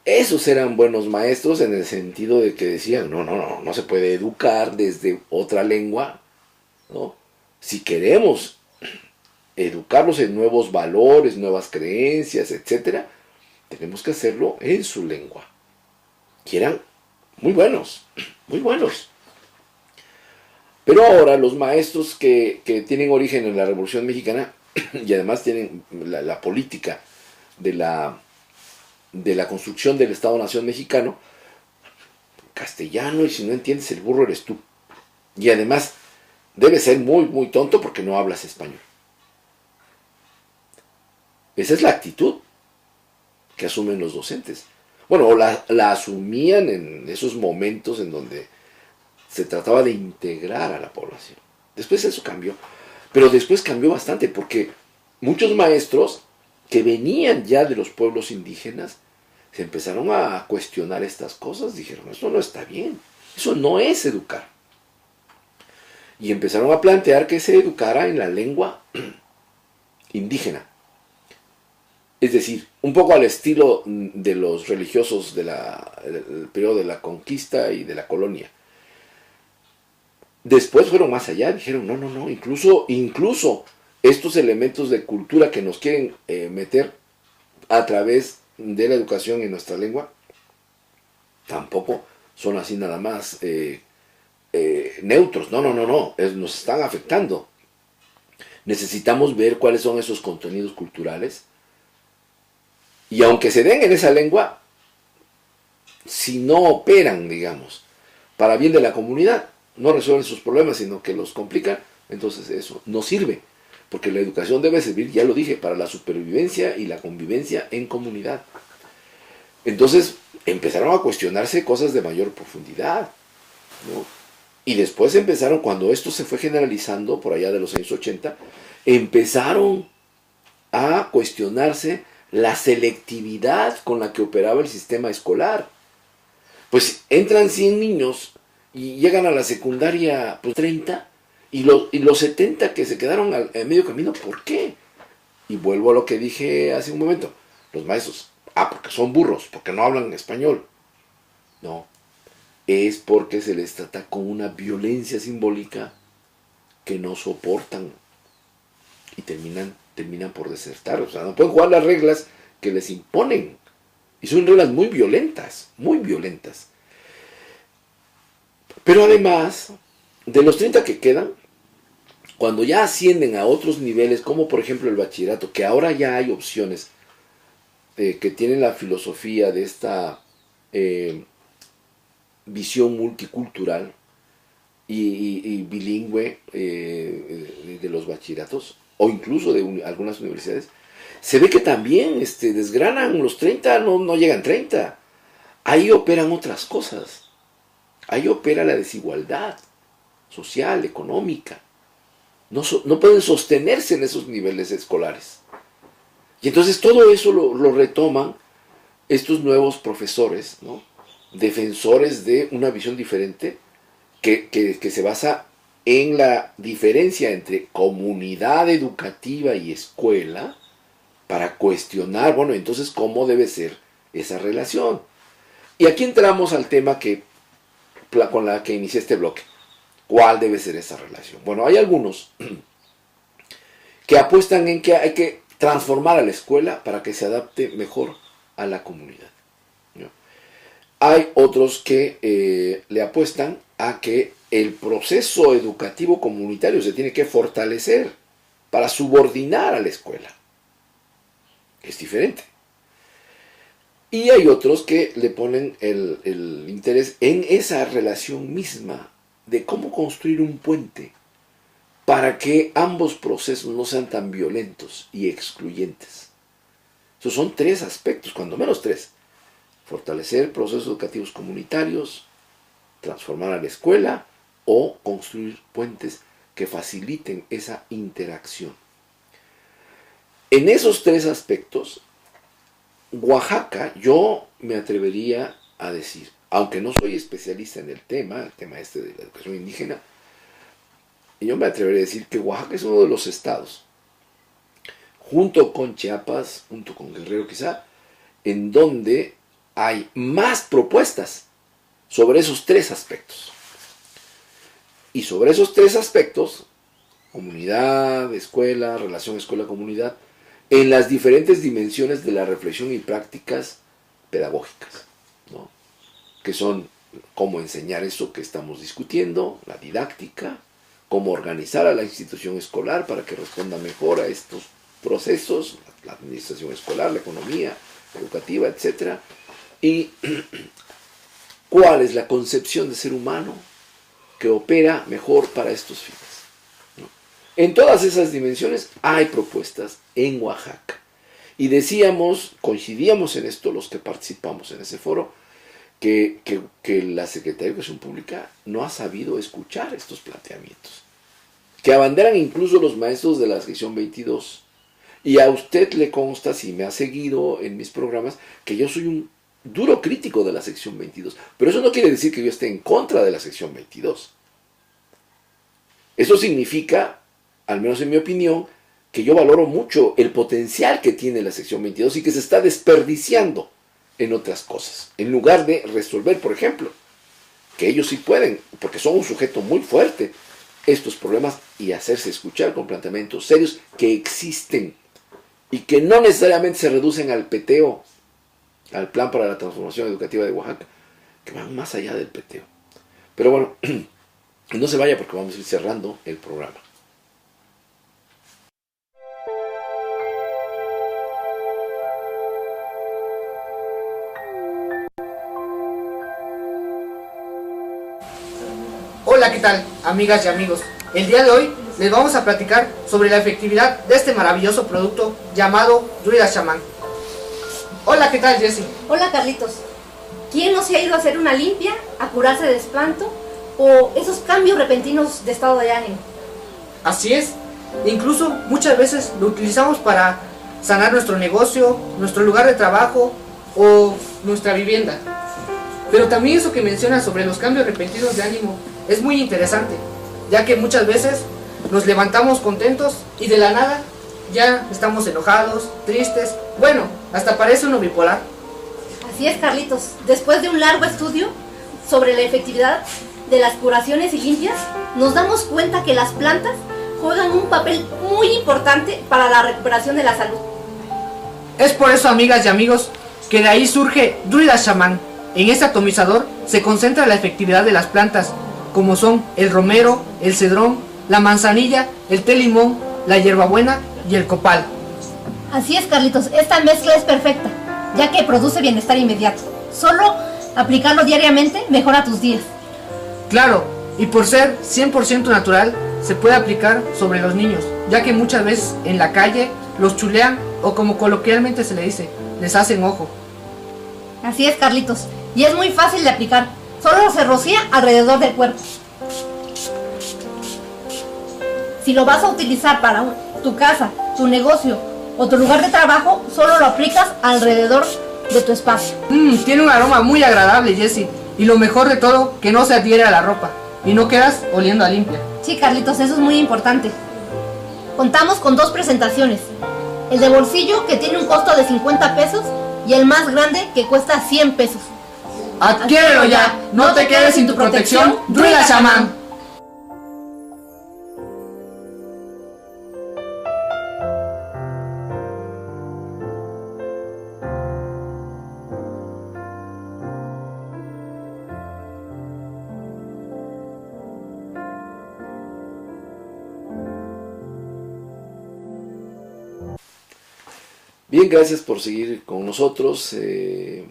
Esos eran buenos maestros en el sentido de que decían, no se puede educar desde otra lengua, ¿no? Si queremos educarlos en nuevos valores, nuevas creencias, etc., tenemos que hacerlo en su lengua. Que eran muy buenos, muy buenos. Pero ahora los maestros que tienen origen en la Revolución Mexicana y además tienen la política de la construcción del Estado-Nación mexicano, castellano, y si no entiendes el burro eres tú. Y además debes ser muy, muy tonto porque no hablas español. Esa es la actitud que asumen los docentes. Bueno, la asumían en esos momentos en donde se trataba de integrar a la población. Después eso cambió, pero después cambió bastante porque muchos maestros que venían ya de los pueblos indígenas se empezaron a cuestionar estas cosas, dijeron, esto no está bien, eso no es educar. Y empezaron a plantear que se educara en la lengua indígena. Es decir, un poco al estilo de los religiosos del periodo de la conquista y de la colonia. Después fueron más allá, dijeron, no, incluso estos elementos de cultura que nos quieren meter a través de la educación en nuestra lengua, tampoco son así nada más neutros, no, nos están afectando. Necesitamos ver cuáles son esos contenidos culturales, y aunque se den en esa lengua, si no operan, digamos, para bien de la comunidad, no resuelven sus problemas, sino que los complican, entonces eso no sirve, porque la educación debe servir, ya lo dije, para la supervivencia y la convivencia en comunidad. Entonces empezaron a cuestionarse cosas de mayor profundidad, ¿no? Y después empezaron, cuando esto se fue generalizando por allá de los años 80, empezaron a cuestionarse la selectividad con la que operaba el sistema escolar. Pues entran 100 niños y llegan a la secundaria pues 30, y los 70 que se quedaron a medio camino, ¿por qué? Y vuelvo a lo que dije hace un momento, los maestros, porque son burros, porque no hablan español. No, es porque se les trata con una violencia simbólica que no soportan y terminan por desertar. O sea, no pueden jugar las reglas que les imponen, y son reglas muy violentas, muy violentas. Pero además, de los 30 que quedan, cuando ya ascienden a otros niveles, como por ejemplo el bachillerato, que ahora ya hay opciones que tienen la filosofía de esta visión multicultural y bilingüe de los bachilleratos, o incluso de algunas universidades, se ve que también desgranan los 30, no llegan 30. Ahí operan otras cosas. Ahí opera la desigualdad social, económica. No pueden sostenerse en esos niveles escolares. Y entonces todo eso lo retoman estos nuevos profesores, ¿no? Defensores de una visión diferente que se basa en la diferencia entre comunidad educativa y escuela, para cuestionar, bueno, entonces cómo debe ser esa relación. Y aquí entramos al tema con la que inicié este bloque. ¿Cuál debe ser esa relación? Bueno, hay algunos que apuestan en que hay que transformar a la escuela para que se adapte mejor a la comunidad, ¿no? Hay otros que le apuestan a que el proceso educativo comunitario se tiene que fortalecer para subordinar a la escuela. Es diferente. Y hay otros que le ponen el interés en esa relación misma de cómo construir un puente para que ambos procesos no sean tan violentos y excluyentes. Esos son 3 aspectos, cuando menos 3. Fortalecer procesos educativos comunitarios, transformar a la escuela o construir puentes que faciliten esa interacción. En esos 3 aspectos, Oaxaca, yo me atrevería a decir, aunque no soy especialista en el tema de la educación indígena, yo me atrevería a decir que Oaxaca es uno de los estados, junto con Chiapas, junto con Guerrero quizá, en donde hay más propuestas sobre esos 3 aspectos. Y sobre esos 3 aspectos, comunidad, escuela, relación escuela-comunidad, en las diferentes dimensiones de la reflexión y prácticas pedagógicas, ¿no? Que son cómo enseñar eso que estamos discutiendo, la didáctica, cómo organizar a la institución escolar para que responda mejor a estos procesos, la administración escolar, la economía educativa, etc. Y cuál es la concepción de ser humano que opera mejor para estos fines, ¿no? En todas esas dimensiones hay propuestas en Oaxaca. Y decíamos, coincidíamos en esto los que participamos en ese foro, que la Secretaría de Educación Pública no ha sabido escuchar estos planteamientos, que abanderan incluso los maestros de la sección 22. Y a usted le consta, si me ha seguido en mis programas, que yo soy un duro crítico de la sección 22. Pero eso no quiere decir que yo esté en contra de la sección 22. Eso significa, al menos en mi opinión, que yo valoro mucho el potencial que tiene la sección 22 y que se está desperdiciando en otras cosas, en lugar de resolver, por ejemplo, que ellos sí pueden, porque son un sujeto muy fuerte, estos problemas y hacerse escuchar con planteamientos serios que existen y que no necesariamente se reducen al peteo, al Plan para la Transformación Educativa de Oaxaca, que van más allá del peteo. Pero bueno, no se vaya porque vamos a ir cerrando el programa. Hola, ¿qué tal, amigas y amigos? El día de hoy les vamos a platicar sobre la efectividad de este maravilloso producto llamado Druida Shaman. Hola, ¿qué tal, Jessie? Hola, Carlitos. ¿Quién no se ha ido a hacer una limpia, a curarse de espanto o esos cambios repentinos de estado de ánimo? Así es. Incluso muchas veces lo utilizamos para sanar nuestro negocio, nuestro lugar de trabajo o nuestra vivienda. Pero también eso que mencionas sobre los cambios repentinos de ánimo es muy interesante, ya que muchas veces nos levantamos contentos y de la nada ya estamos enojados, tristes, bueno, hasta parece uno bipolar. Así es, Carlitos. Después de un largo estudio sobre la efectividad de las curaciones y limpias, nos damos cuenta que las plantas juegan un papel muy importante para la recuperación de la salud. Es por eso, amigas y amigos, que de ahí surge Druida Shaman. En este atomizador se concentra la efectividad de las plantas, como son el romero, el cedrón, la manzanilla, el té limón, la hierbabuena y el copal. Así es, Carlitos. Esta mezcla es perfecta, ya que produce bienestar inmediato. Solo aplicarlo diariamente mejora tus días. Claro, y por ser 100% natural, se puede aplicar sobre los niños, ya que muchas veces en la calle los chulean o, como coloquialmente se le dice, les hacen ojo. Así es, Carlitos. Y es muy fácil de aplicar. Solo se rocía alrededor del cuerpo. Si lo vas a utilizar para tu casa, tu negocio o tu lugar de trabajo, solo lo aplicas alrededor de tu espacio. Tiene un aroma muy agradable, Jessie. Y lo mejor de todo, que no se adhiere a la ropa y no quedas oliendo a limpia. Sí, Carlitos, eso es muy importante. Contamos con 2 presentaciones. El de bolsillo, que tiene un costo de 50 pesos, y el más grande, que cuesta 100 pesos. ¡Adquiérelo ya! ¡No te quedes sin tu protección! ¡Druida Shaman! Bien, gracias por seguir con nosotros.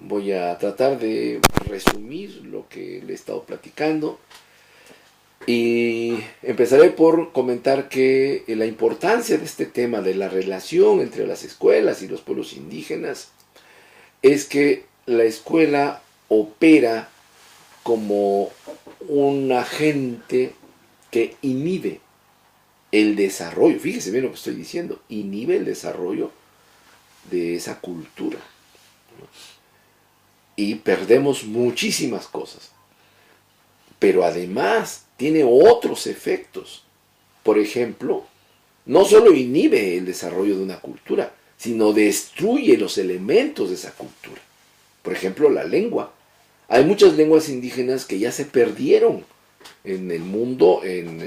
Voy a tratar de resumir lo que le he estado platicando y empezaré por comentar que la importancia de este tema de la relación entre las escuelas y los pueblos indígenas es que la escuela opera como un agente que inhibe el desarrollo. Fíjese bien lo que estoy diciendo, inhibe el desarrollo de esa cultura, ¿no? Y perdemos muchísimas cosas, pero además tiene otros efectos. Por ejemplo, no solo inhibe el desarrollo de una cultura, sino destruye los elementos de esa cultura. Por ejemplo, la lengua. Hay muchas lenguas indígenas que ya se perdieron en el mundo, en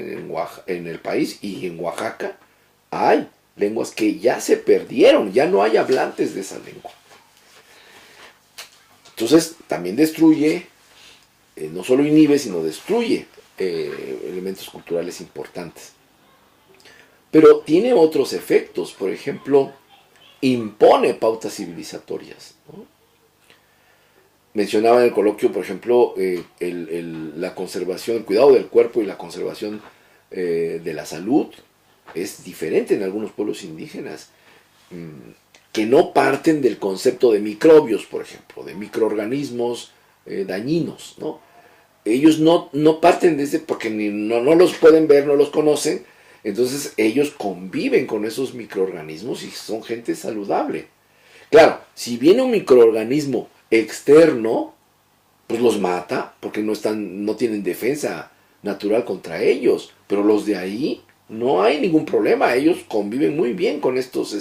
el país, y en Oaxaca hay lenguas que ya se perdieron, ya no hay hablantes de esa lengua. Entonces también destruye, no solo inhibe, sino destruye elementos culturales importantes. Pero tiene otros efectos, por ejemplo, impone pautas civilizatorias, ¿no? Mencionaba en el coloquio, por ejemplo, la conservación, el cuidado del cuerpo y la conservación de la salud es diferente en algunos pueblos indígenas, que no parten del concepto de microbios, por ejemplo, de microorganismos dañinos, ¿no? Ellos no parten desde, porque no los pueden ver, no los conocen, entonces ellos conviven con esos microorganismos y son gente saludable. Claro, si viene un microorganismo externo, pues los mata, porque no tienen defensa natural contra ellos, pero los de ahí no hay ningún problema, ellos conviven muy bien con estos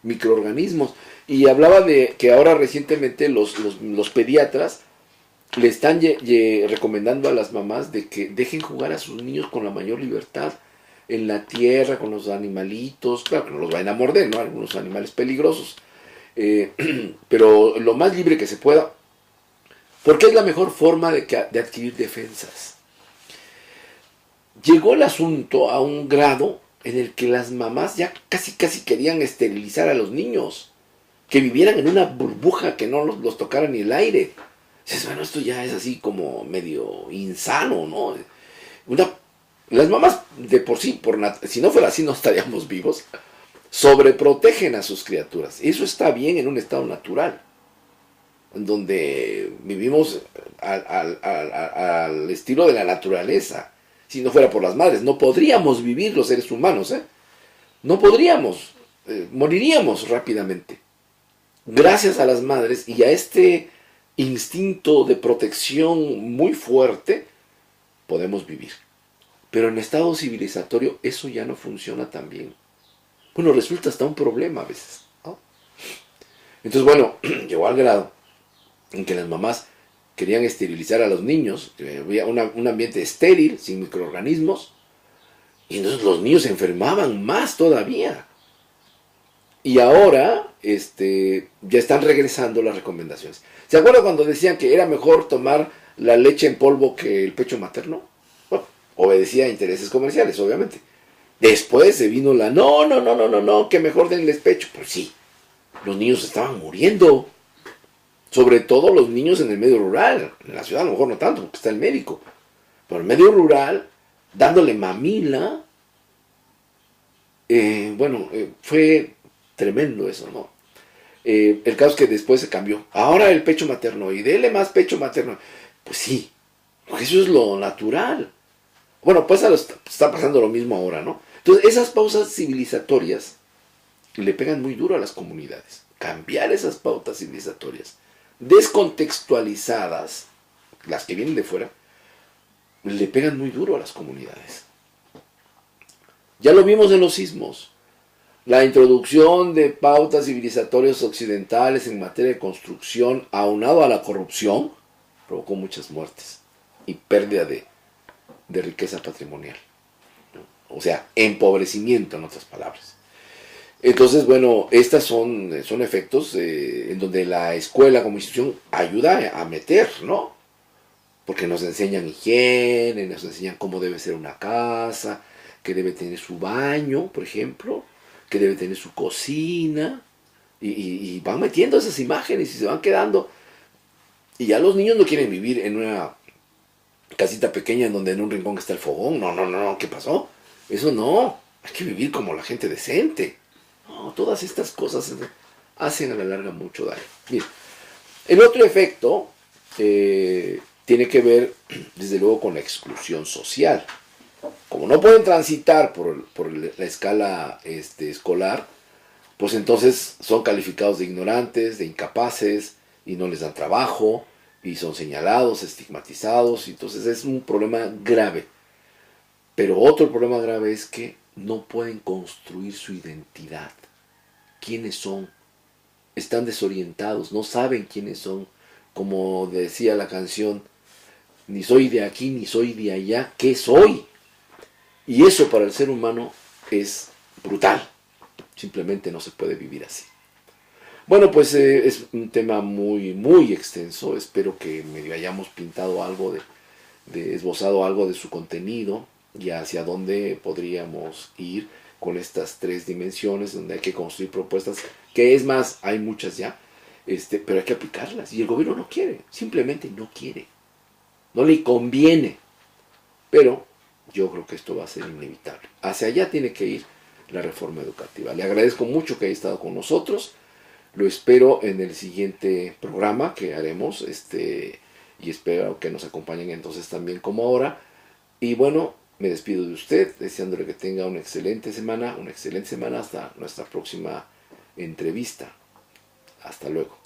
microorganismos. Y hablaba de que ahora recientemente los pediatras le están recomendando a las mamás de que dejen jugar a sus niños con la mayor libertad en la tierra, con los animalitos, claro que no los vayan a morder, ¿no? Algunos animales peligrosos, pero lo más libre que se pueda, porque es la mejor forma de adquirir defensas. Llegó el asunto a un grado en el que las mamás ya casi querían esterilizar a los niños, que vivieran en una burbuja, que no los tocara ni el aire. Dices, bueno, esto ya es así como medio insano, ¿no? Las mamás de por sí, si no fuera así no estaríamos vivos, sobreprotegen a sus criaturas. Eso está bien en un estado natural, en donde vivimos al estilo de la naturaleza. Si no fuera por las madres, no podríamos vivir los seres humanos, ¿eh? No podríamos, moriríamos rápidamente. Gracias a las madres y a este instinto de protección muy fuerte, podemos vivir. Pero en estado civilizatorio eso ya no funciona tan bien. Bueno, resulta hasta un problema a veces, ¿no? Entonces, bueno, llegó al grado en que las mamás querían esterilizar a los niños, había un ambiente estéril, sin microorganismos, y entonces los niños se enfermaban más todavía. Y ahora ya están regresando las recomendaciones. ¿Se acuerdan cuando decían que era mejor tomar la leche en polvo que el pecho materno? Bueno, obedecía a intereses comerciales, obviamente. Después se vino no, que mejor denles pecho. Pues sí, los niños estaban muriendo. Sobre todo los niños en el medio rural. En la ciudad a lo mejor no tanto, porque está el médico. Pero en el medio rural, dándole mamila, fue tremendo eso, ¿no? El caso es que después se cambió. Ahora el pecho materno, y dele más pecho materno. Pues sí, eso es lo natural. Bueno, pues está pasando lo mismo ahora, ¿no? Entonces, esas pausas civilizatorias le pegan muy duro a las comunidades. Cambiar esas pautas civilizatorias descontextualizadas, las que vienen de fuera, le pegan muy duro a las comunidades. Ya lo vimos en los sismos. La introducción de pautas civilizatorias occidentales en materia de construcción, aunado a la corrupción, provocó muchas muertes y pérdida de riqueza patrimonial, ¿no? O sea, empobrecimiento, en otras palabras. Entonces, bueno, estas son efectos en donde la escuela como institución ayuda a meter, ¿no? Porque nos enseñan higiene, nos enseñan cómo debe ser una casa, que debe tener su baño, por ejemplo, que debe tener su cocina, y van metiendo esas imágenes y se van quedando. Y ya los niños no quieren vivir en una casita pequeña en donde en un rincón está el fogón. No, ¿qué pasó? Eso no, hay que vivir como la gente decente. No, todas estas cosas hacen a la larga mucho daño. Bien, el otro efecto tiene que ver, desde luego, con la exclusión social. Como no pueden transitar por la escala escolar, pues entonces son calificados de ignorantes, de incapaces, y no les dan trabajo, y son señalados, estigmatizados, y entonces es un problema grave. Pero otro problema grave es que no pueden construir su identidad. ¿Quiénes son? Están desorientados, no saben quiénes son. Como decía la canción, ni soy de aquí, ni soy de allá, ¿qué soy? Y eso para el ser humano es brutal. Simplemente no se puede vivir así. Bueno, pues es un tema muy, muy extenso. Espero que medio hayamos pintado algo esbozado algo de su contenido y hacia dónde podríamos ir con estas 3 dimensiones donde hay que construir propuestas, que es más, hay muchas ya, pero hay que aplicarlas. Y el gobierno no quiere, simplemente no quiere. No le conviene. Pero yo creo que esto va a ser inevitable. Hacia allá tiene que ir la reforma educativa. Le agradezco mucho que haya estado con nosotros. Lo espero en el siguiente programa que haremos. Y espero que nos acompañen entonces también como ahora. Y bueno, me despido de usted, deseándole que tenga una excelente semana hasta nuestra próxima entrevista. Hasta luego.